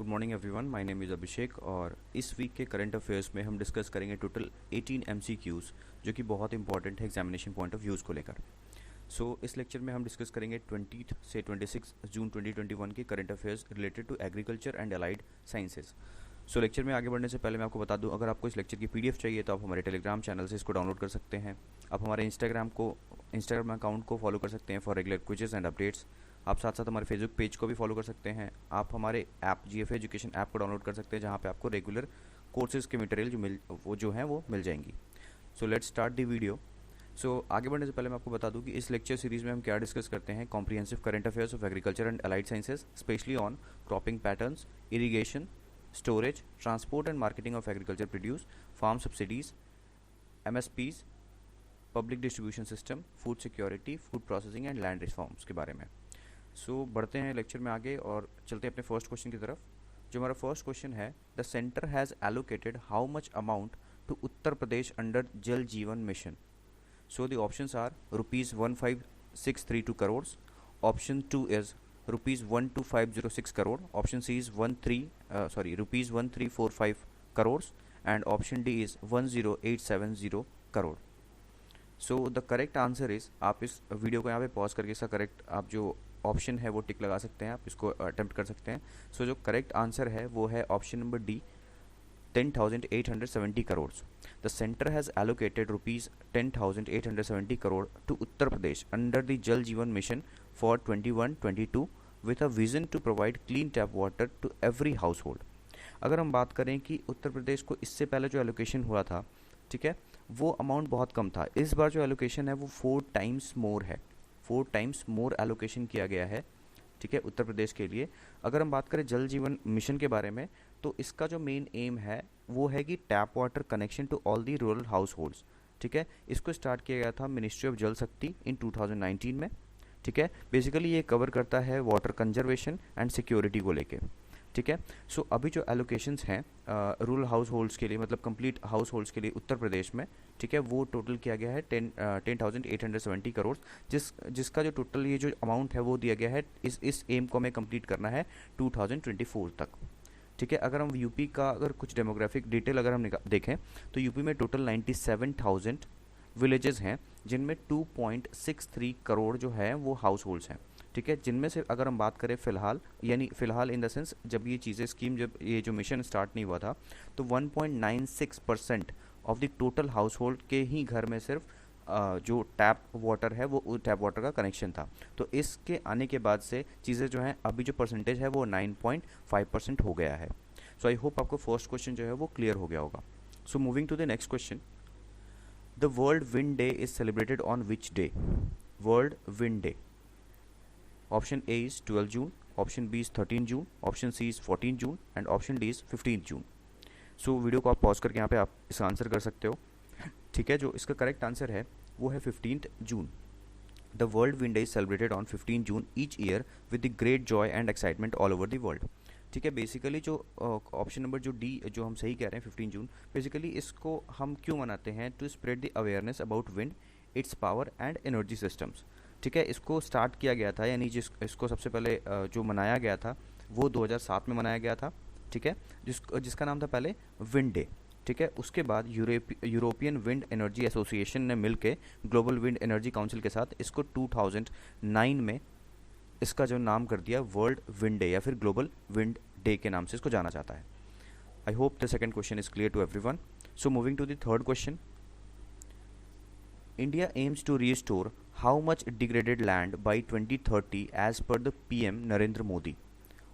Good morning everyone, my name is Abhishek और इस week के करंट अफेयर्स में हम डिस्कस करेंगे टोटल 18 एमसीक्यूज़ जो कि बहुत इंपॉर्टेंट है एग्जामिनेशन पॉइंट ऑफ व्यूज़ को लेकर। इस लेक्चर में हम डिस्कस करेंगे 20 से 26 जून 2021 के current affairs related to agriculture and allied sciences. Lecture में आगे बढ़ने से पहले मैं आपको बता दूं, अगर आपको इस लेक्चर की पीडीएफ चाहिए तो आप हमारे टेलीग्राम चैनल से इसको डाउनलोड कर सकते हैं। आप हमारे इंस्टाग्राम अकाउंट को फॉलो कर सकते हैं for regular quizzes and updates. आप साथ साथ हमारे फेसबुक पेज को भी फॉलो कर सकते हैं। आप हमारे ऐप GFA एजुकेशन ऐप को डाउनलोड कर सकते हैं, जहाँ पे आपको रेगुलर कोर्सेज के मटेरियल वो मिल जाएंगी। Let's start the video. आगे बढ़ने से पहले मैं आपको बता दूं कि इस लेक्चर सीरीज में हम क्या डिस्कस करते हैं। Comprehensive current affairs of agriculture and allied sciences, specially on cropping patterns, irrigation, storage, transport and marketing of agriculture produce, farm subsidies, MSPs, public distribution system, food security, food processing and land reforms के बारे में। बढ़ते हैं lecture में आगे और चलते हैं अपने फर्स्ट क्वेश्चन की तरफ। जो हमारा फर्स्ट क्वेश्चन है, the centre has allocated how much amount to Uttar Pradesh under Jal Jeevan mission. The options are ₹15,632 crore, option 2 is ₹12,506 crore, option C is ₹1345 crore and option D is 10,870 crore. The correct answer is, आप इस video को यहाँ पे pause करके इसका correct आप जो option है वो टिक लगा सकते हैं, आप इसको अटेम्प्ट कर सकते हैं। जो करेक्ट आंसर है वो है option number D, 10,870 crore. The centre has allocated ₹10,870 crore to Uttar Pradesh under the Jal Jeevan mission for 21-22 with a vision to provide clean tap water to every household. अगर हम बात करें कि उत्तर प्रदेश को इससे पहले जो एलोकेशन हुआ था, ठीक है, वो अमाउंट बहुत कम था। इस बार जो एलोकेशन है वो 4 times मोर है, 4 times मोर एलोकेशन किया गया है, ठीक है, उत्तर प्रदेश के लिए। अगर हम बात करें जल जीवन मिशन के बारे में, तो इसका जो मेन एम है वो है कि tap water connection to all the rural households, ठीक है। इसको स्टार्ट किया गया था मिनिस्ट्री ऑफ जल शक्ति इन 2019 में, ठीक है। बेसिकली ये कवर करता है वाटर कंजर्वेशन एंड सिक्योरिटी को लेके, ठीक है। अभी जो एलोकेशंस हैं रूरल हाउस होल्ड्स के लिए, मतलब कंप्लीट हाउस होल्ड्स के लिए उत्तर प्रदेश में, ठीक है, वो टोटल किया गया है 10,870 crore, जिसका जो टोटल ये जो अमाउंट है वो दिया गया है, इस एम को हमें कंप्लीट करना है 2024 तक, ठीक है। अगर हम यूपी का अगर कुछ डेमोग्राफिक डिटेल अगर हम देखें तो यूपी में टोटल 97,000 विलेजेस हैं, जिनमें 2.63 करोड़ जो है वो हाउस होल्ड्स हैं, ठीक है। जिनमें से अगर हम बात करें फ़िलहाल इन द सेंस जब ये चीज़ें जब ये जो मिशन स्टार्ट नहीं हुआ था, तो 1.96% of the total house hold के ही घर में सिर्फ जो टैप वाटर है वो टैप वाटर का कनेक्शन था। तो इसके आने के बाद से चीज़ें जो हैं, अभी जो परसेंटेज है वो 9.5% हो गया है। आई होप आपको फर्स्ट क्वेश्चन जो है वो क्लियर हो गया होगा। Moving to the next question, the world wind day is celebrated on which day? World wind day, option A is 12 June, option B is 13 June, option C is 14 June and option D is 15 June। Video को आप pause करके यहाँ पे आप इसका answer कर सकते हो, ठीक है। जो इसका करेक्ट आंसर है वो है 15th June। The world wind day is celebrated on 15 June each year with the great Joy and excitement all over the world, ठीक है। बेसिकली जो ऑप्शन नंबर जो डी जो हम सही कह रहे हैं 15 जून, बेसिकली इसको हम क्यों मनाते हैं? To spread the awareness about wind, its power and energy systems, ठीक है। इसको स्टार्ट किया गया था, यानी इसको सबसे पहले जो मनाया गया था वो 2007 में मनाया गया था, ठीक है, जिसका नाम था पहले विंड डे, ठीक है। उसके बाद यूरोपियन विंड एनर्जी एसोसिएशन ने मिलकर ग्लोबल विंड एनर्जी काउंसिल के साथ इसको 2009 में इसका जो नाम कर दिया वर्ल्ड विंड डे या फिर ग्लोबल विंड डे के नाम से इसको जाना जाता है। I hope the second question is clear to everyone. Moving to the third question, India aims to restore how much degraded land by 2030 as per the PM Narendra Modi?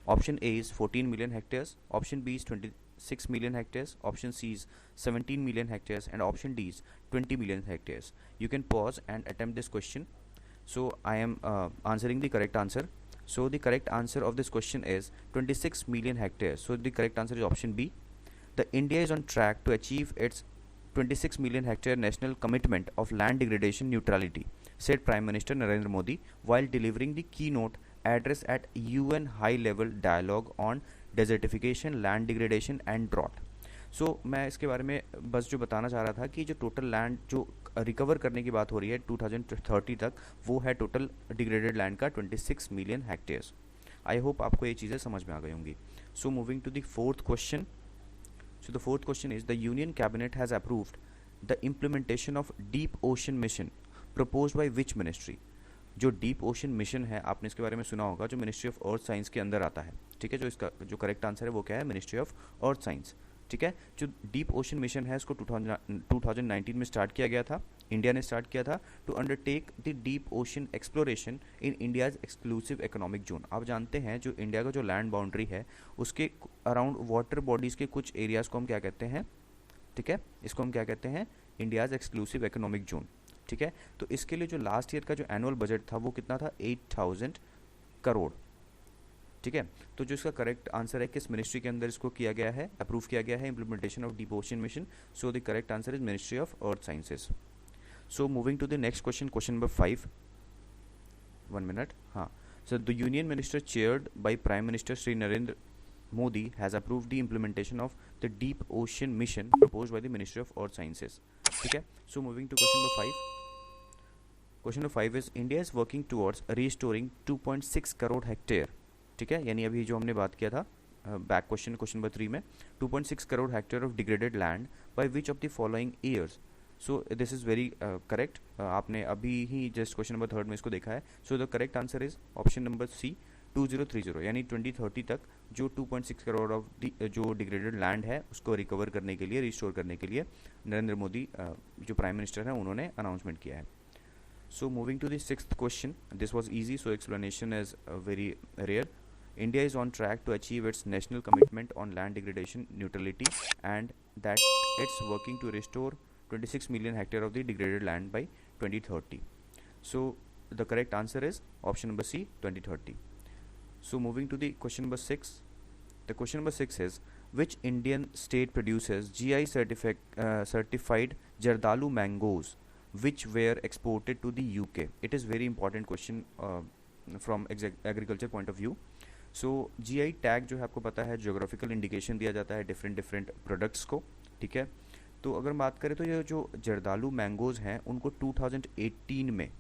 Option A is 14 million hectares, option B is 26 million hectares, option C is 17 million hectares and option D is 20 million hectares. You can pause and attempt this question. I am answering the correct answer. The correct answer of this question is 26 million hectares. The correct answer is option B. The India is on track to achieve its 26 million hectare national commitment of land degradation neutrality, said Prime Minister Narendra Modi while delivering the keynote address at UN high-level dialogue on desertification, land degradation and drought. मैं इसके बारे में बस जो बताना चाह रहा था कि जो टोटल लैंड जो रिकवर करने की बात हो रही है 2030 तक, वो है टोटल डिग्रेडेड लैंड का 26 मिलियन हेक्टेयर्स। आई होप आपको ये चीज़ें समझ में आ गई होंगी. So moving to the fourth question. So the fourth question is the Union Cabinet has approved the implementation of Deep Ocean Mission proposed by which ministry? जो डीप ओशन मिशन है आपने इसके बारे में सुना होगा, जो मिनिस्ट्री ऑफ अर्थ साइंस के अंदर आता है. ठीक है, जो इसका जो करेक्ट आंसर है वो क्या है? Ministry of earth science. ठीक है, जो डीप ओशन मिशन है इसको 2019 में स्टार्ट किया गया था, इंडिया ने स्टार्ट किया था to undertake the deep ocean exploration in India's exclusive economic zone. आप जानते हैं जो इंडिया का जो लैंड बाउंड्री है उसके अराउंड वाटर बॉडीज़ के कुछ एरियाज़ को हम क्या कहते हैं? ठीक है, इसको हम क्या कहते हैं? India's exclusive economic zone. ठीक है, तो इसके लिए जो लास्ट ईयर का जो एनुअल बजट था वो कितना था? 8,000 करोड़. ठीक है, तो जो इसका करेक्ट आंसर है किस मिनिस्ट्री के अंदर इसको किया गया है, अप्रूव किया गया है implementation of deep ocean mission? So the correct answer is ministry of earth sciences. So moving to the next question, question number 5. 1 minute. हाँ, so the union minister chaired by prime minister Shri Narendra Modi has approved the implementation of the Deep Ocean Mission proposed by the Ministry of Earth Sciences. ठीक है, so moving to question number 5. Question number 5 is India is working towards restoring 2.6 crore hectare. ठीक है, यानी अभी जो हमने बात किया था बैक क्वेश्चन नंबर 3 में, 2.6 crore hectare of degraded land by which of the following years? So this is very correct. आपने अभी ही जस्ट क्वेश्चन नंबर 3 में इसको देखा है. So the correct answer is option number C, 2030, यानी 2030 तक जो 2.6 करोड़ ऑफ जो डिग्रेडेड लैंड है उसको रिकवर करने के लिए, रिस्टोर करने के लिए नरेंद्र मोदी जो प्राइम मिनिस्टर हैं उन्होंने अनाउंसमेंट किया है. So moving to the sixth question, this was easy, so explanation is very rare. India is on track to achieve its national commitment on land degradation neutrality and that it's working to restore 26 million hectare of the degraded land by 2030. So the correct answer is option number C, 2030. So moving to the question number 6. The question number 6 is which Indian state produces GI certified Jardalu mangoes which were exported to the UK? It is very important question from agriculture point of view. So GI tag जो है आपको पता है geographical indication दिया जाता है different products को. ठीक है, तो अगर बात करें तो ये जो जर्दालू मैंगोज़ हैं उनको 2018 में,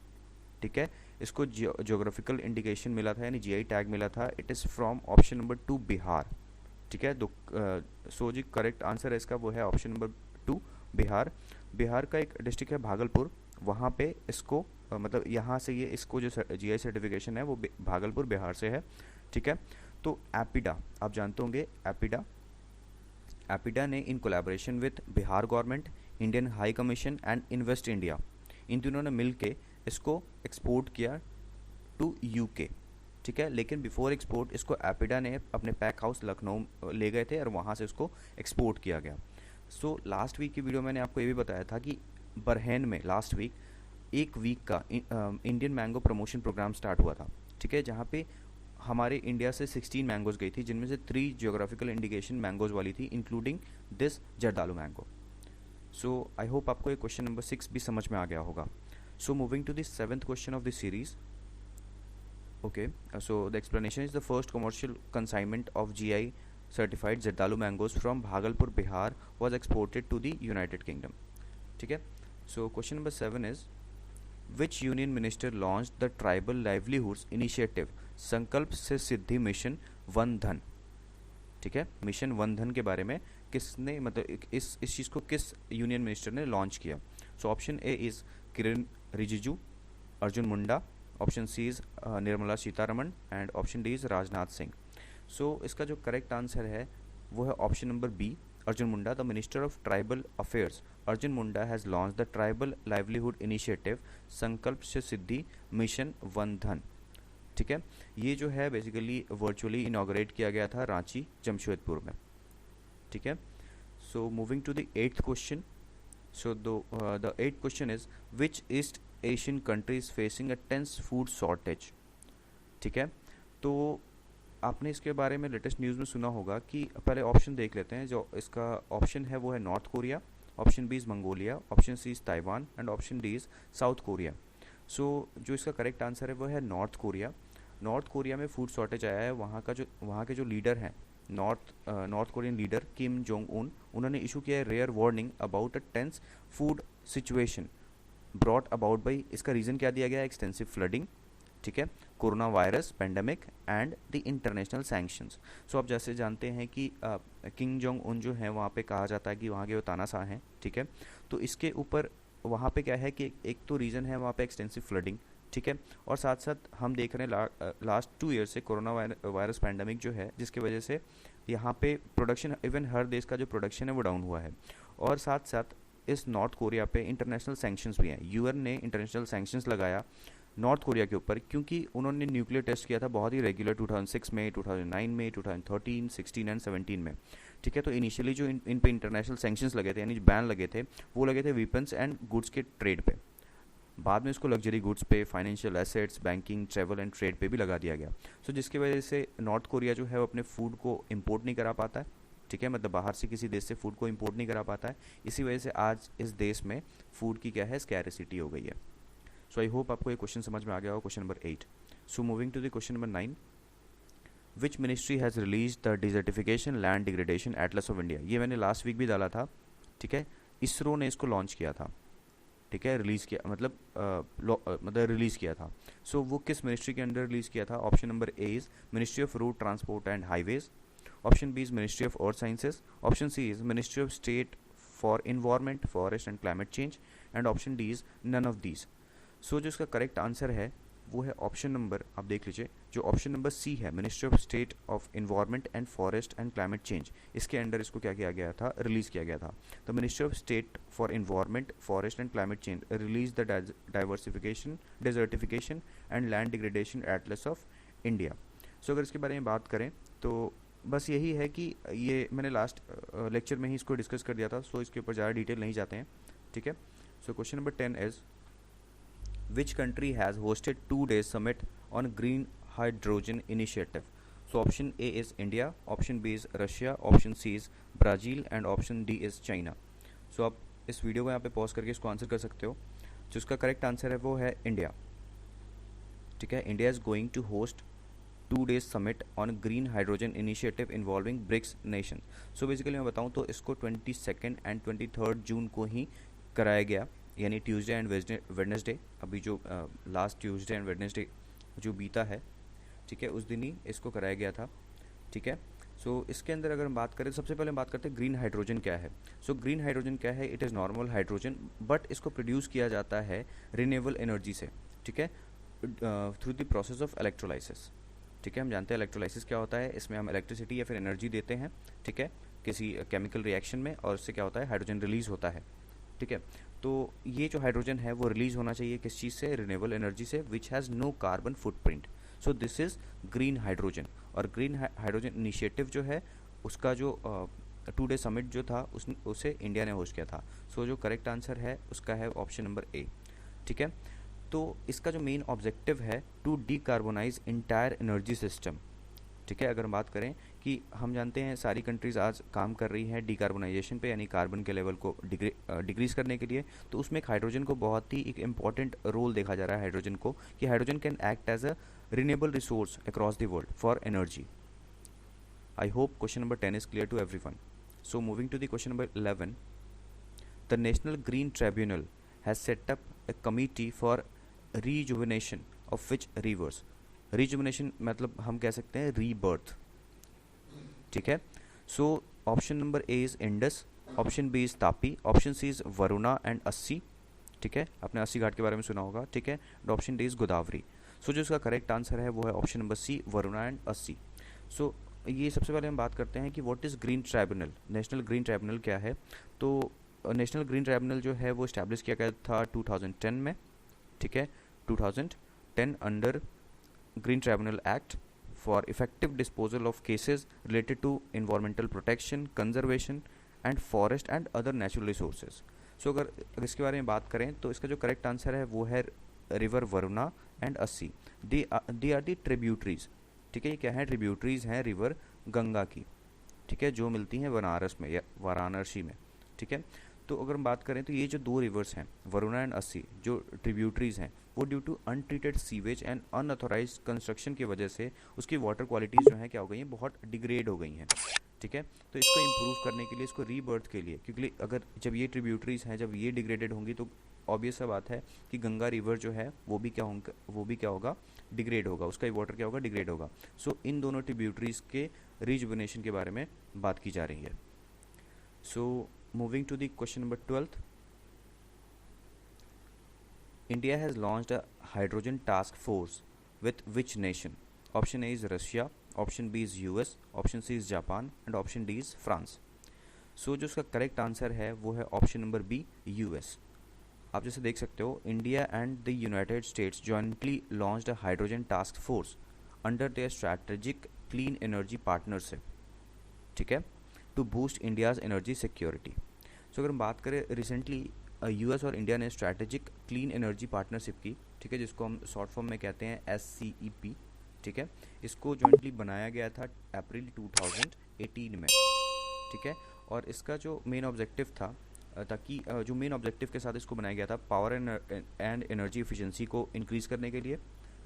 ठीक है, इसको जोग्राफिकल इंडिकेशन मिला था यानी GI टैग मिला था. It is from option number 2 Bihar. ठीक है, सो जी करेक्ट आंसर है इसका वो है ऑप्शन नंबर 2 बिहार. बिहार का एक डिस्ट्रिक्ट है भागलपुर, वहाँ पे इसको मतलब यहाँ से ये इसको जो GI सर्टिफिकेशन है वो भागलपुर बिहार से है. ठीक है, तो एपिडा आप जानते होंगे. एपिडा ने in collaboration with Bihar government, Indian high commission and invest India, इन तीनों ने मिल के इसको एक्सपोर्ट किया टू UK. ठीक है, लेकिन बिफोर एक्सपोर्ट इसको एपिडा ने अपने पैक हाउस लखनऊ ले गए थे और वहाँ से इसको एक्सपोर्ट किया गया. सो लास्ट वीक की वीडियो मैंने आपको ये भी बताया था कि बरहेन में लास्ट वीक एक वीक का Indian mango promotion program start हुआ था. ठीक है, जहाँ पे हमारे इंडिया से 16 मैंगोज़ गई थी, जिनमें से 3 जियोग्राफिकल इंडिकेशन मैंगोज़ वाली थी, including this Jardalu mango. So I hope आपको ये क्वेश्चन नंबर 6 भी समझ में आ गया होगा. So moving to the 7th question of the series. Okay, so the explanation is the first commercial consignment of GI certified Jardalu mangoes from Bhagalpur Bihar was exported to the United Kingdom. ठीक है, so question number 7 is which union minister launched the tribal livelihoods initiative संकल्प से सिद्धि mission one धन. ठीक है, mission one धन के बारे में किसने मतलब इस चीज़ को किस यूनियन मिनिस्टर ने लॉन्च किया? So option A is Kiren Rijiju, Arjun Munda, option C is Nirmala Sitharaman and option D is Rajnath Singh. So इसका जो करेक्ट आंसर है वो है option number B, Arjun Munda. The Minister of Tribal Affairs, Arjun Munda, has launched the Tribal Livelihood Initiative संकल्प से सिद्धि mission one धन. ठीक है, ये जो है बेसिकली वर्चुअली इनॉग्रेट किया गया था रांची जमशेदपुर में. ठीक है, so moving to the 8th question. So the 8th question is which East Asian country is facing a tense food shortage. ठीक है, तो आपने इसके बारे में लेटेस्ट न्यूज़ में सुना होगा कि पहले ऑप्शन देख लेते हैं. जो इसका ऑप्शन है वो है North Korea, option B is Mongolia, option C is Taiwan and option D is South Korea. So जो इसका करेक्ट आंसर है वो है नॉर्थ कोरिया. नॉर्थ कोरिया में फूड शॉर्टेज आया है. वहाँ के जो लीडर हैं North Korean leader Kim Jong Un, उन्होंने इशू किया है rare warning about a tense food situation brought about by. इसका रीज़न क्या दिया गया है? Extensive flooding. ठीक है, corona virus pandemic and the international sanctions. So आप जैसे जानते हैं कि किंग जोंग उन जो है वहाँ पे कहा जाता है कि वहाँ के वो तानाशाह हैं, ठीक है। तो इसके ऊपर वहाँ पे क्या है कि एक तो रीज़न है वहाँ पे एक्सटेंसिव फ्लडिंग, ठीक है, और साथ साथ हम देख रहे हैं लास्ट 2 ईयर से कोरोना वायरस पैंडमिक जो है, जिसकी वजह से यहाँ पे प्रोडक्शन, इवन हर देश का जो प्रोडक्शन है वो डाउन हुआ है। और साथ साथ इस नॉर्थ कोरिया पे इंटरनेशनल सैंक्शंस भी हैं। यूएन ने इंटरनेशनल सैंक्शंस लगाया नॉर्थ कोरिया के ऊपर क्योंकि उन्होंने न्यूक्लियर टेस्ट किया था बहुत ही रेगुलर 2006 में, 2009 में, 2013, 16 एंड 17 में, ठीक है। तो इनिशियली जो इन पे इंटरनेशनल सैंक्शंस लगे थे, यानी बैन लगे थे, वो लगे थे वेपन्स एंड गुड्स के ट्रेड पे। बाद में इसको लग्जरी गुड्स पे, financial assets, banking, travel and trade पे भी लगा दिया गया। सो जिसकी वजह से नॉर्थ कोरिया जो है वो अपने फूड को इम्पोर्ट नहीं करा पाता है, ठीक है, मतलब बाहर से किसी देश से फूड को इम्पोर्ट नहीं करा पाता है। इसी वजह से आज इस देश में फूड की क्या है, स्कैरसिटी हो गई है। सो आई होप आपको ये क्वेश्चन समझ में आ गया हो, question number 8। So moving to the question number 9, which ministry has release the desertification land degradation atlas of India. ये मैंने लास्ट वीक भी डाला था, ठीक है। इसरो ने इसको लॉन्च किया था, ठीक है, रिलीज़ किया मतलब रिलीज़ किया था। सो वो किस मिनिस्ट्री के अंडर रिलीज़ किया था? Option number A is ministry of road transport and highways, option B is ministry of earth sciences, option C is ministry of state for environment, forest and climate change, and option D is none of these. So जो इसका correct answer है वो है option number, आप देख लीजिए, जो option number सी है, ministry of state of environment and forest and climate change, इसके अंडर इसको क्या किया गया था, रिलीज़ किया गया था। तो ministry of state for environment, forest and climate change release the diversification, desertification and land degradation atlas of India. So अगर इसके बारे में बात करें तो बस यही है कि ये मैंने लास्ट लेक्चर में ही इसको डिस्कस कर दिया था, सो इसके ऊपर ज़्यादा डिटेल नहीं जाते हैं, ठीक है। So question number 10 is which country has hosted 2 days summit on green hydrogen initiative? So option A is India, option B is Russia, option C is Brazil and option D is China. So आप इस video को यहाँ पे pause करके इसको answer कर सकते हो। जो इसका करेक्ट आंसर है वो है इंडिया, ठीक है। India is going to host 2 days summit on green hydrogen initiative involving BRICS nation. So basically मैं बताऊँ तो इसको 22 एंड 23 जून को ही कराया गया, यानी ट्यूसडे एंड वेडनेसडे, अभी जो लास्ट ट्यूसडे एंड वेडनेसडे जो बीता है, ठीक है, उस दिन ही इसको कराया गया था, ठीक है। सो इसके अंदर अगर हम बात करें तो सबसे पहले हम बात करते हैं ग्रीन हाइड्रोजन क्या है। सो ग्रीन हाइड्रोजन क्या है? It is normal hydrogen, but इसको प्रोड्यूस किया जाता है रिन्यूएबल एनर्जी से, ठीक है, through the process of electrolysis, ठीक है। हम जानते हैं इलेक्ट्रोलाइसिस क्या होता है, इसमें हम इलेक्ट्रिसिटी या फिर एनर्जी देते हैं, ठीक है, किसी केमिकल रिएक्शन में, और इससे क्या होता है, हाइड्रोजन रिलीज होता है, ठीक है। तो ये जो हाइड्रोजन है वो रिलीज होना चाहिए किस चीज़ से? रिन्यूएबल एनर्जी से, which has no carbon footprint. So this is green hydrogen. और ग्रीन हाइड्रोजन इनिशिएटिव जो है उसका जो 2 डे समिट जो था उसे इंडिया ने होस्ट किया था। सो जो करेक्ट आंसर है उसका है ऑप्शन नंबर ए, ठीक है। तो इसका जो मेन ऑब्जेक्टिव है to decarbonise entire energy system, ठीक है। अगर हम बात करें कि हम जानते हैं सारी कंट्रीज़ आज काम कर रही हैं डिकार्बोनाइजेशन पे, यानी कार्बन के लेवल को डिक्रीज़ करने के लिए, तो उसमें एक हाइड्रोजन को बहुत ही एक इम्पॉर्टेंट रोल देखा जा रहा है हाइड्रोजन को, कि hydrogen can act as a renewable resource across the world for energy. I hope question number 10 is clear to everyone. So moving to the question number 11, the national green tribunal has set up a committee for rejuvenation of which rivers? rejuvenation मतलब हम कह सकते हैं rebirth, ठीक है। So option number A is Indus, option B is Tapi, option C is Varuna and Assi, ठीक है, आपने अस्सी घाट के बारे में सुना होगा, ठीक है, and option D is Godavari. So जो इसका करेक्ट आंसर है वो है option number C, Varuna and Assi. So ये सबसे पहले हम बात करते हैं कि what is green tribunal, national green tribunal क्या है। तो नेशनल ग्रीन ट्राइब्यूनल जो है वो इस्टेब्लिश किया गया था 2010 में, ठीक है, 2010 under green tribunal act for effective disposal of cases related to environmental protection, conservation and forest and other natural resources. So अगर इसके बारे में बात करें तो इसका जो करेक्ट आंसर है वो है रिवर वरुणा एंड अस्सी। दे आर दी ट्रिब्यूटरीज, ठीक है, ये क्या है? ट्रिब्यूटरीज हैं रिवर गंगा की, ठीक है, जो मिलती हैं बनारस में या वाराणसी में, ठीक है। तो अगर हम बात करें तो ये जो दो रिवर्स हैं वरुणा एंड अस्सी, जो ट्रिब्यूटरीज हैं, वो due to untreated sewage and unauthorised construction की वजह से उसकी वाटर क्वालिटीज़ जो हैं क्या हो गई हैं, बहुत डिग्रेड हो गई हैं, ठीक है। तो इसको इम्प्रूव करने के लिए, इसको रीबर्थ के लिए, क्योंकि अगर जब ये ट्रिब्यूटरीज हैं, जब ये डिग्रेडेड होंगी तो ऑब्वियस सा बात है कि गंगा रिवर जो है वो भी क्या होगा, डिग्रेड होगा, उसका वाटर क्या होगा, डिग्रेड होगा। सो इन दोनों ट्रिब्यूटरीज के रिजुविनेशन के बारे में बात की जा रही है। So moving to the question number 12th, India has launched a hydrogen task force with which nation? Option A is Russia, option B is US, option C is Japan and option D is France. सो जो उसका correct answer है वो है option number B, US. आप जैसे देख सकते हो, India and the United States jointly launched a hydrogen task force under their strategic clean energy partnership, ठीक है, to boost India's energy security. So अगर हम बात करें रिसेंटली यूएस और इंडिया ने स्ट्रैटेजिक क्लीन एनर्जी पार्टनरशिप की, ठीक है, जिसको हम शॉर्ट फॉर्म में कहते हैं SCEP, ठीक है, इसको जॉइंटली बनाया गया था अप्रैल 2018 में, ठीक है। और इसका जो मेन ऑब्जेक्टिव था, ताकि जो मेन ऑब्जेक्टिव के साथ इसको बनाया गया था, पावर एंड एनर्जी एफिशिएंसी को इंक्रीज़ करने के लिए,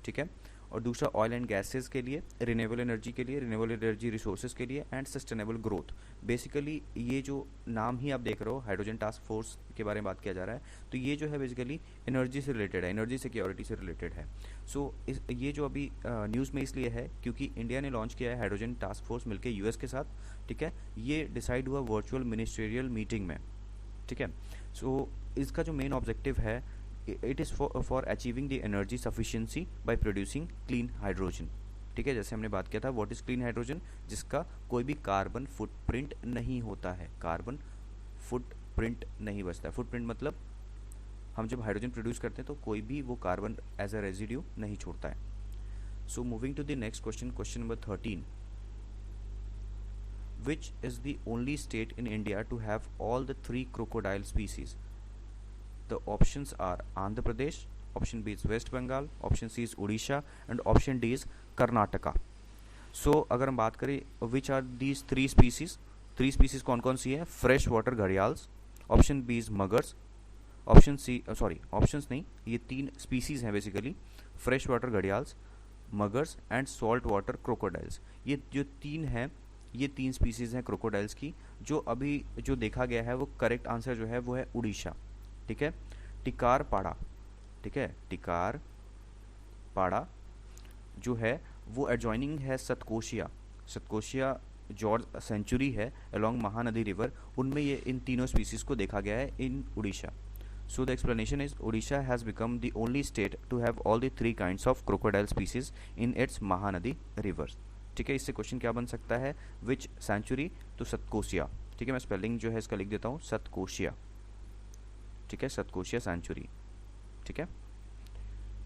ठीक है, और दूसरा ऑयल एंड गैसेस के लिए, रिन्यूएबल एनर्जी के लिए, रिन्यूएबल एनर्जी रिसोर्सेज के लिए एंड सस्टेनेबल ग्रोथ। बेसिकली ये जो नाम ही आप देख रहे हो, हाइड्रोजन टास्क फोर्स के बारे में बात किया जा रहा है, तो ये जो है बेसिकली एनर्जी से रिलेटेड है, एनर्जी सिक्योरिटी से रिलेटेड है। सो ये जो अभी न्यूज़ में इसलिए है क्योंकि इंडिया ने लॉन्च किया है हाइड्रोजन टास्क फोर्स मिलकर यूएस के साथ, ठीक है। ये डिसाइड हुआ वर्चुअल मिनिस्ट्रियल मीटिंग में, ठीक है। सो इसका जो मेन ऑब्जेक्टिव है, it is for achieving the energy sufficiency by producing clean hydrogen, ठीक है। जैसे हमने बात किया था, व्हाट इज़ क्लीन हाइड्रोजन, जिसका कोई भी कार्बन फुटप्रिंट नहीं होता है, कार्बन फुटप्रिंट नहीं बचता है। फुटप्रिंट मतलब हम जब हाइड्रोजन प्रोड्यूस करते हैं तो कोई भी वो कार्बन एज अ रेजिड्यू नहीं छोड़ता है। So moving to the next question, question number 13, which is the only state in India to have all the 3 crocodile species? The options are Andhra Pradesh, option B is West Bengal, option C is Odisha and option D is Karnataka. So अगर हम बात करें which are these 3 species, 3 species कौन कौन सी है, fresh water gharials, option B is muggers, option C options नहीं, ये 3 स्पीसीज हैं basically, fresh water gharials, muggers and salt water crocodiles. ये जो 3 हैं, ये 3 स्पीसीज हैं क्रोकोडाइल्स की। जो अभी जो देखा गया है वो करेक्ट आंसर जो है वो है उड़ीसा, ठीक है, टिकार पाड़ा, ठीक है, टिकार पाड़ा जो है वो एडजॉइनिंग है सतकोशिया, सतकोशिया जॉर्ज सेंचुरी है अलोंग महानदी रिवर, उनमें ये इन तीनों स्पीसीज को देखा गया है in Orissa. So the explanation is Orissa has become the only state to have all the 3 kinds of crocodile species in its Mahanadi rivers, ठीक है। इससे क्वेश्चन क्या बन सकता है, विच सेंचुरी, तो सतकोशिया, ठीक है, मैं स्पेलिंग जो है इसका लिख देता हूँ, सतकोशिया, ठीक है, सतकोशिया सेंचुरी, ठीक है।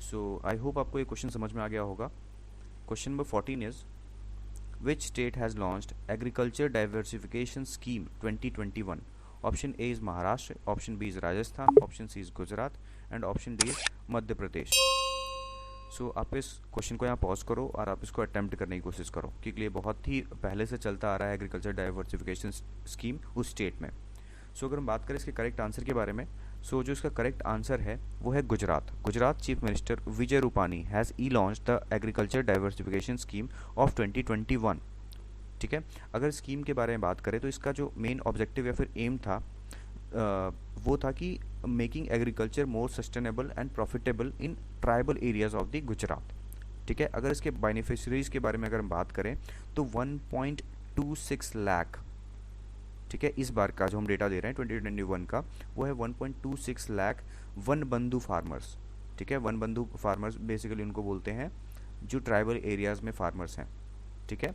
सो आई होप आपको ये क्वेश्चन समझ में आ गया होगा। Question number 14 is which state has launched agriculture diversification scheme 2021? Option A is Maharashtra, option B is Rajasthan, option C is Gujarat and option D is Madhya Pradesh. So आप इस क्वेश्चन को यहाँ पॉज करो और आप इसको अटैम्प्ट करने की कोशिश करो, क्योंकि ये बहुत ही पहले से चलता आ रहा है एग्रीकल्चर डाइवर्सिफिकेशन स्कीम उस स्टेट में। सो अगर हम बात करें इसके करेक्ट आंसर के बारे में, सो जो इसका करेक्ट आंसर है वो है Gujarat. Gujarat chief minister Vijay Rupani has E launch the agriculture diversification scheme of 2021, ठीक है। अगर स्कीम के बारे में बात करें तो इसका जो मेन ऑब्जेक्टिव या फिर एम था वो था कि making agriculture more sustainable and profitable in tribal areas of the Gujarat, ठीक है। अगर इसके बेनिफिशरीज के बारे में अगर हम बात करें तो 1.26 लाख, ठीक है, इस बार का जो हम डेटा दे रहे हैं 2021 का वो है 1.26 लाख वन बंधु फार्मर्स, ठीक है। वन बंधु फार्मर्स बेसिकली उनको बोलते हैं जो ट्राइबल एरियाज में फार्मर्स हैं, ठीक है।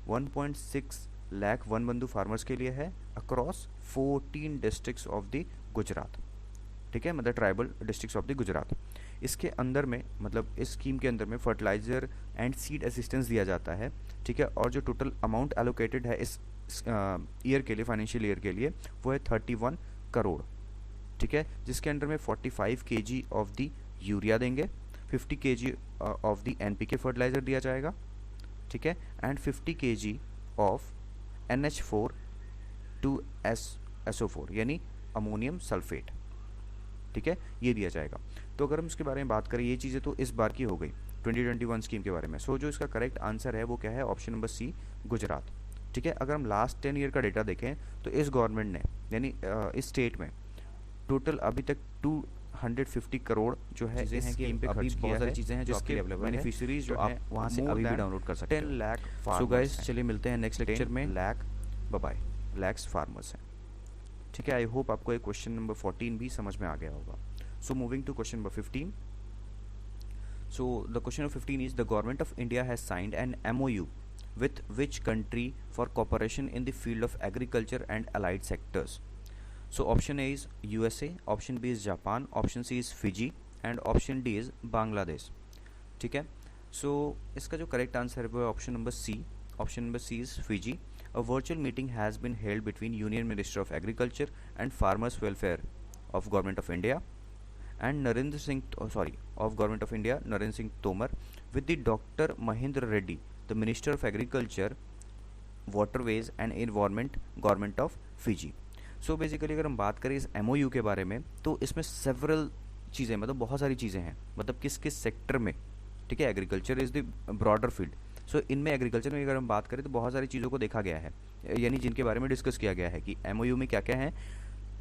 1.6 लाख वन बंधु फार्मर्स के लिए है across 14 districts of the Gujarat, ठीक है, मतलब tribal districts of the Gujarat. इसके अंदर में मतलब इस स्कीम के अंदर में फर्टिलाइजर एंड सीड असिस्टेंस दिया जाता है, ठीक है। और जो टोटल अमाउंट एलोकेटेड है इस ईयर के लिए, फाइनेंशियल ईयर के लिए, वो है 31 करोड़, ठीक है, जिसके अंडर में 45 kg ऑफ द यूरिया देंगे, 50 kg of the NPK fertiliser दिया जाएगा, ठीक है, and 50 kg of NH4 to SO4 यानी अमोनियम सल्फेट, ठीक है, ये दिया जाएगा। तो अगर हम इसके बारे में बात करें, ये चीज़ें तो इस बार की हो गई 2021 स्कीम के बारे में। सो जो इसका करेक्ट आंसर है वो क्या है, ऑप्शन नंबर सी गुजरात, ठीक है, अगर हम लास्ट 10 ईयर का डेटा देखें तो इस गवर्नमेंट ने यानी इस स्टेट में टोटल अभी तक 250 करोड़ जो है इस स्कीम पे खर्च किया है। बहुत सारी चीज़ें हैं जो आपके अवेलेबल है, बेनिफिशियरीज जो आप वहाँ से अभी भी डाउनलोड कर सकते हैं। 10 लाख। सो गाइस चलिए मिलते हैं नेक्स्ट लेक्चर में। लाख बाय लैक्स फार्मर्स हैं, ठीक है। आई होप आपको ये क्वेश्चन नंबर 14 भी समझ में आ गया होगा। So moving to question number 15. So the question of 15 is the government of India has signed an MOU with which country for cooperation in the field of agriculture and allied sectors. So option A is USA, option B is Japan, option C is Fiji and option D is Bangladesh. ठीक है, so इसका जो correct answer है वो है option number C. Option number C is Fiji. A virtual meeting has been held between Union Minister of Agriculture and Farmers Welfare of Government of India and Narendra Singh of Government of India Narendra Singh Tomar with the Dr. Mahendra Reddy, the Minister of Agriculture, Waterways and Environment, Government of Fiji. So basically अगर हम बात करें इस MOU के बारे में तो इसमें सेवरल चीज़ें, मतलब बहुत सारी चीज़ें हैं, मतलब किस किस सेक्टर में, ठीक है। Agriculture is the broader field. So इनमें एग्रीकल्चर में अगर हम बात करें तो बहुत सारी चीज़ों को देखा गया है, यानी जिनके बारे में डिस्कस किया गया है कि MOU में क्या क्या है.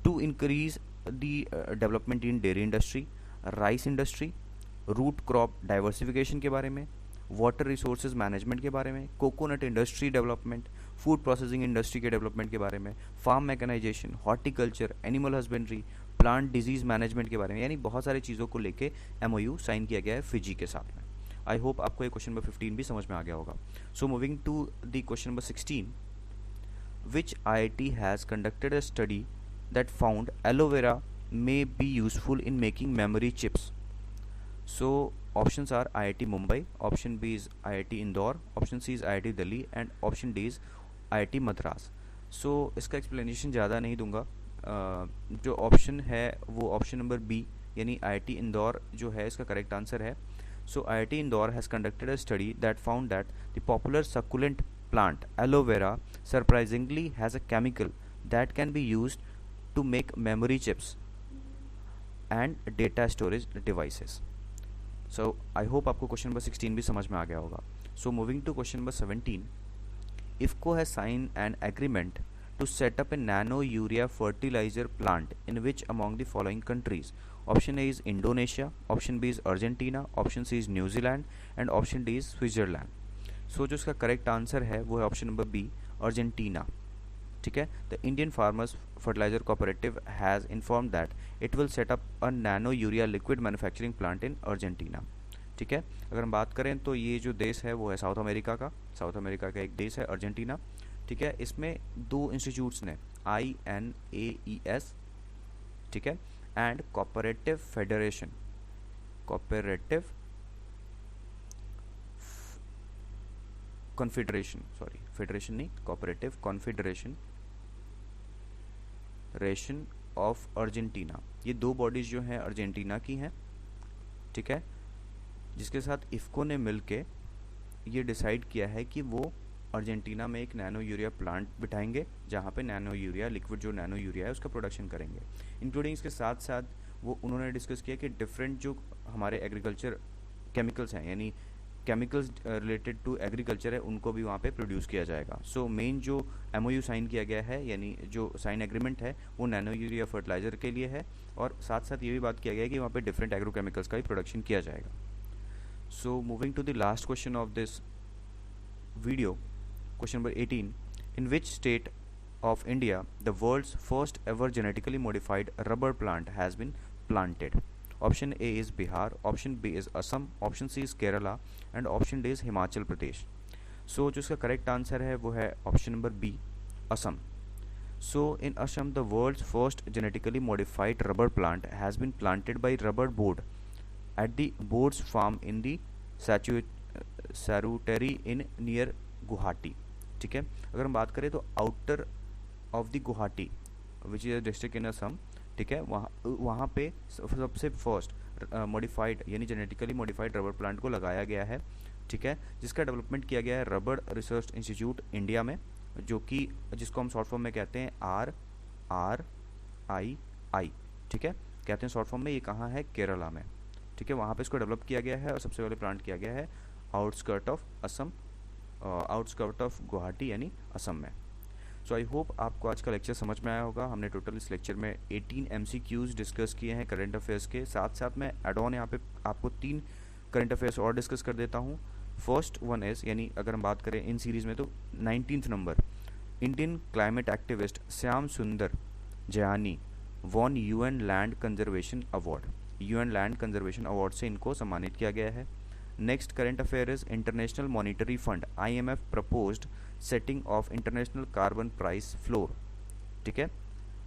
To increase the development in dairy industry, rice industry, root crop diversification के बारे में, वाटर रिसोर्सेज मैनेजमेंट के बारे में, coconut industry development, food processing industry के डेवलपमेंट के बारे में, farm mechanisation, horticulture, animal husbandry, plant disease management के बारे में, यानी बहुत सारी चीज़ों को लेके MOU साइन किया गया है फिजी के साथ में. आई होप आपको ये क्वेश्चन नंबर 15 भी समझ में आ गया होगा. So moving to the question number 16. Which IIT has conducted a study that found aloe vera may be useful in making memory chips. So options are IIT Mumbai, option B is IIT Indore, option C is IIT Delhi and option D is IIT Madras. So इसका explanation ज़्यादा नहीं दूंगा. जो option है वो option number B यानी IIT Indore जो है इसका करेक्ट आंसर है. So IIT Indore has conducted a study that found that the popular succulent plant aloe vera surprisingly has a chemical that can be used to make memory chips and data storage devices. So I hope आपको question number 16 भी समझ में आ गया होगा. So moving to question number 17. IFFCO has signed an agreement to set up a nano urea fertilizer plant in which among the following countries? Option A is Indonesia, option B is Argentina, option C is New Zealand and option D is Switzerland. So जो इसका correct answer है वो है option number B Argentina, ठीक है. The Indian farmers fertiliser cooperative has inform that it will set up a nano urea liquid manufacturing plant in Argentina, ठीक है. अगर हम बात करें तो ये जो देश है वो है साउथ अमेरिका का एक देश है अर्जेंटीना, ठीक है. इसमें दो इंस्टीट्यूट्स ने INAES, ठीक है, and cooperative federation of Argentina, ये दो बॉडीज़ जो हैं अर्जेंटीना की हैं, ठीक है, जिसके साथ IFFCO ने मिलके ये डिसाइड किया है कि वो अर्जेंटीना में एक नैनो यूरिया प्लांट बिठाएंगे जहाँ पे नैनो यूरिया लिक्विड जो नैनो यूरिया है उसका प्रोडक्शन करेंगे. इंक्लूडिंग इसके साथ साथ वो उन्होंने डिस्कस किया कि डिफरेंट जो हमारे एग्रीकल्चर केमिकल्स हैं यानी केमिकल्स रिलेटेड टू एग्रीकल्चर है उनको भी वहाँ पे प्रोड्यूस किया जाएगा. सो मेन जो MOU साइन किया गया है यानी जो साइन एग्रीमेंट है वो नैनो यूरिया फर्टिलाइजर के लिए है और साथ साथ ये भी बात किया गया है कि वहाँ पे डिफरेंट एग्रो केमिकल्स का भी प्रोडक्शन किया जाएगा. So moving to the last question of this video, question number 18. In which state of India the world's first ever genetically modified rubber plant has been planted? Option A is Bihar, option B is Assam, option C is Kerala and option D is Himachal Pradesh. So जो इसका correct answer है वो है option number B Assam. So in Assam the world's first genetically modified rubber plant has been planted by Rubber Board at the Board's farm in the Saruteri in near Guwahati, ठीक है. अगर हम बात करें तो outer of the Guwahati which is district in Assam, ठीक है, वहाँ पे सबसे फर्स्ट मॉडिफाइड यानी जेनेटिकली मॉडिफाइड रबर प्लांट को लगाया गया है, ठीक है, जिसका डेवलपमेंट किया गया है रबर रिसर्च इंस्टीट्यूट इंडिया में, जो कि जिसको हम शॉर्ट फॉर्म में कहते हैं RRII, ठीक है, कहते हैं शॉर्ट फॉर्म में. ये कहाँ है? केरला में, ठीक है. वहाँ पे इसको डेवलप किया गया है और सबसे पहले प्लांट किया गया है outskirt of Assam outskirt of Guwahati यानी असम में। सो आई होप आपको आज का लेक्चर समझ में आया होगा। हमने टोटल इस लेक्चर में 18 MCQs डिस्कस किए हैं करंट अफेयर्स के। साथ साथ मैं एड ऑन यहाँ पे आपको 3 करंट अफेयर्स और डिस्कस कर देता हूँ। फर्स्ट वन इज़, यानी अगर हम बात करें इन सीरीज़ में, तो 19th number, Indian climate activist Shyam Sundar Jayani won UN land conservation award. UN land conservation award से इनको सम्मानित किया गया है। Next current affair is international monetary fund IMF proposed setting of international carbon price floor. ठीक है,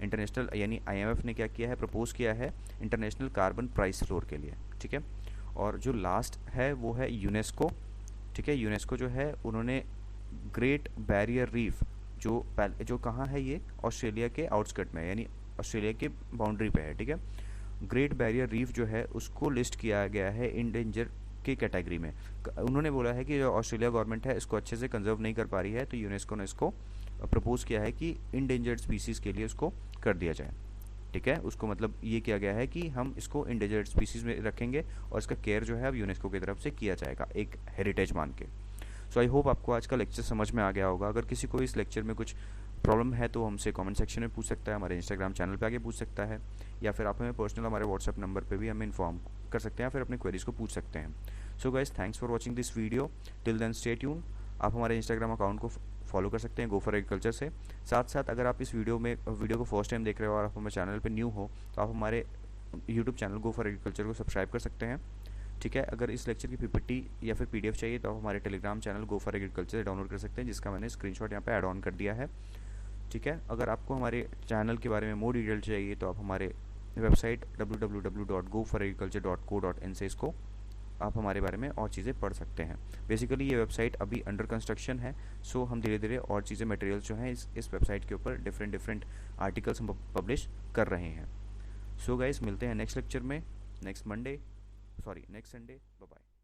इंटरनेशनल यानी IMF ने क्या किया है, प्रपोज किया है इंटरनेशनल कार्बन प्राइस फ्लोर के लिए। ठीक है, और जो लास्ट है वो है यूनेस्को। ठीक है, यूनेस्को जो है उन्होंने ग्रेट बैरियर रीफ जो कहाँ है, ये ऑस्ट्रेलिया के आउटस्कर्ट में, यानी ऑस्ट्रेलिया के बाउंड्री पे है। ठीक है, ग्रेट बैरियर रीफ जो है उसको लिस्ट किया गया है इंडेंजर की कैटेगरी में। उन्होंने बोला है कि जो ऑस्ट्रेलिया गवर्नमेंट है इसको अच्छे से कंजर्व नहीं कर पा रही है, तो यूनेस्को ने इसको प्रपोज किया है कि इंडेंजर्ड स्पीसीज़ के लिए उसको कर दिया जाए। ठीक है, उसको मतलब ये किया गया है कि हम इसको इंडेंजर्ड स्पीसीज़ में रखेंगे और इसका केयर जो है अब यूनेस्को की तरफ से किया जाएगा एक हेरिटेज मान के। सो आई होप आपको आज का लेक्चर समझ में आ गया होगा। अगर किसी को इस लेक्चर में कुछ प्रॉब्लम है तो हमसे कमेंट सेक्शन में पूछ सकता है, हमारे इंस्टाग्राम चैनल पे आके पूछ सकता है, या फिर आप हमें पर्सनल हमारे व्हाट्सएप नंबर पे भी हमें इन्फॉर्म कर सकते हैं, फिर अपने क्वेरीज को पूछ सकते हैं। So guys, thanks for watching this video. Till then stay tune. आप हमारे इंस्टाग्राम अकाउंट को फॉलो कर सकते हैं गो फॉर एग्रीकल्चर से। साथ साथ अगर आप इस वीडियो को फर्स्ट टाइम देख रहे हो और आप हमारे चैनल पर न्यू हो तो आप हमारे YouTube channel go for agriculture को सब्सक्राइब कर सकते हैं। ठीक है, अगर इस लेक्चर की PPT या फिर PDF चाहिए तो आप हमारे Telegram channel go for agriculture से डाउनलोड कर सकते हैं, जिसका मैंने स्क्रीनशॉट यहाँ पे ऐड ऑन कर दिया है। ठीक है, अगर आपको हमारे चैनल के बारे में मोर डिटेल चाहिए तो आप हमारे वेबसाइट www.goforagriculture.co.in से इसको आप हमारे बारे में और चीज़ें पढ़ सकते हैं। बेसिकली ये वेबसाइट अभी अंडर कंस्ट्रक्शन है, सो हम धीरे धीरे और चीज़ें मटेरियल्स जो हैं इस वेबसाइट के ऊपर डिफरेंट आर्टिकल्स हम पब्लिश कर रहे हैं। सो गाइस, मिलते हैं नेक्स्ट लेक्चर में नेक्स्ट संडे। Bye bye.